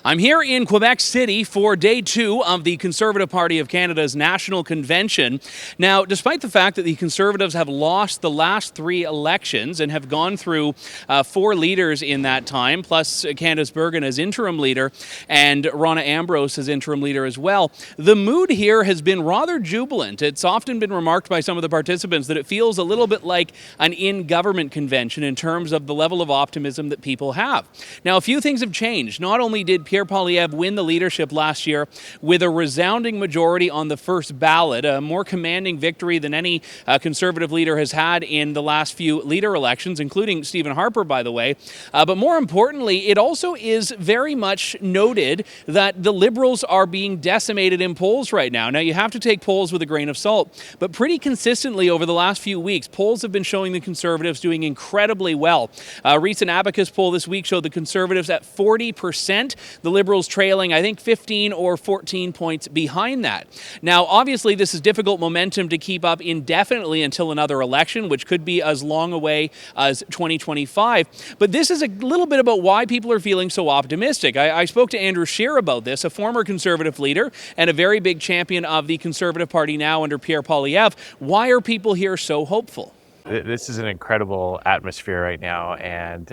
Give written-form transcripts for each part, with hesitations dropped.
I'm here in Quebec City for day 2 of the Conservative Party of Canada's National Convention. Now, despite the fact that the Conservatives have lost the last 3 elections and have gone through 4 leaders in that time, plus Candace Bergen as interim leader and Rona Ambrose as interim leader as well, the mood here has been rather jubilant. It's often been remarked by some of the participants that it feels a little bit like an in-government convention in terms of the level of optimism that people have. Now, a few things have changed. Not only did Pierre Poilievre win the leadership last year with a resounding majority on the first ballot, a more commanding victory than any Conservative leader has had in the last few leader elections, including Stephen Harper, by the way. But more importantly, it also is very much noted that the Liberals are being decimated in polls right now. Now, you have to take polls with a grain of salt, but pretty consistently over the last few weeks, polls have been showing the Conservatives doing incredibly well. A recent Abacus poll this week showed the Conservatives at 40%. The Liberals trailing, I think, 15 or 14 points behind that. Now, obviously, this is difficult momentum to keep up indefinitely until another election, which could be as long away as 2025. But this is a little bit about why people are feeling so optimistic. I spoke to Andrew Scheer about this, a former Conservative leader and a very big champion of the Conservative Party now under Pierre Poilievre. Why are people here so hopeful? This is an incredible atmosphere right now, and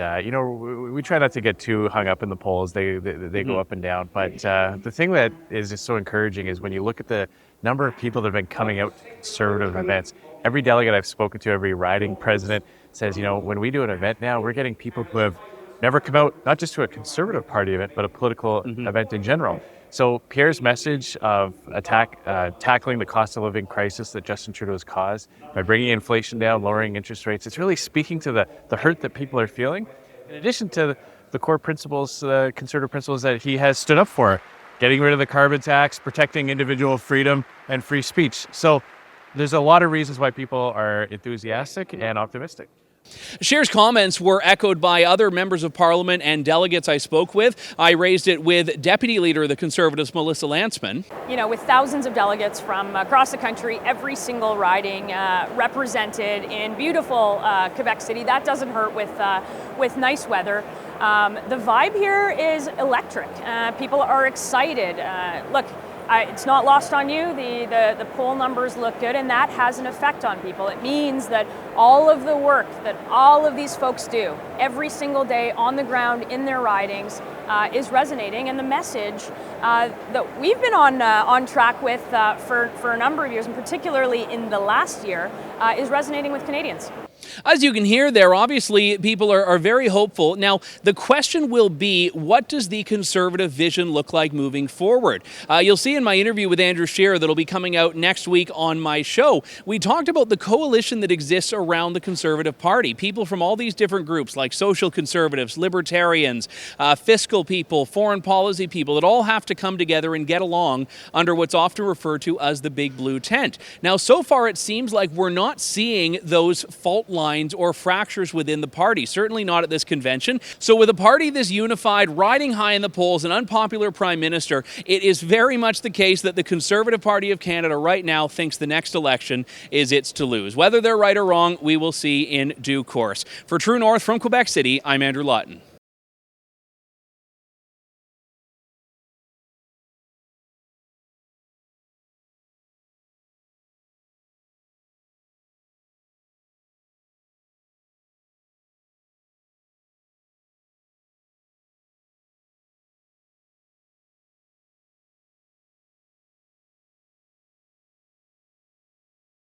we try not to get too hung up in the polls. They go up and down, but the thing that is just so encouraging is when you look at the number of people that have been coming out to conservative events. Every delegate I've spoken to, every riding president says, when we do an event now, we're getting people who have never come out, not just to a Conservative Party event, but a political event in general. So Pierre's message of tackling the cost of living crisis that Justin Trudeau has caused by bringing inflation down, lowering interest rates, it's really speaking to the hurt that people are feeling. In addition to the core principles, the Conservative principles that he has stood up for, getting rid of the carbon tax, protecting individual freedom and free speech. So there's a lot of reasons why people are enthusiastic and optimistic. Scheer's comments were echoed by other members of Parliament and delegates I spoke with. I raised it with Deputy Leader of the Conservatives, Melissa Lantsman. With thousands of delegates from across the country, every single riding represented in beautiful Quebec City, that doesn't hurt with nice weather. The vibe here is electric. People are excited. Look, it's not lost on you. The poll numbers look good, and that has an effect on people. It means that all of the work that all of these folks do every single day on the ground in their ridings is resonating, and the message that we've been on track with for a number of years, and particularly in the last year, is resonating with Canadians. As you can hear there, obviously people are very hopeful. Now, the question will be, what does the Conservative vision look like moving forward? You'll see in my interview with Andrew Scheer that'll be coming out next week on my show, we talked about the coalition that exists around the Conservative Party. People from all these different groups like social conservatives, libertarians, fiscal people, foreign policy people that all have to come together and get along under what's often referred to as the big blue tent. Now, so far it seems like we're not seeing those fault lines or fractures within the party, certainly not at this convention. So with a party this unified, riding high in the polls, an unpopular prime minister, it is very much the case that the Conservative Party of Canada right now thinks the next election is its to lose. Whether they're right or wrong, we will see in due course. For True North from Quebec City, I'm Andrew Lawton.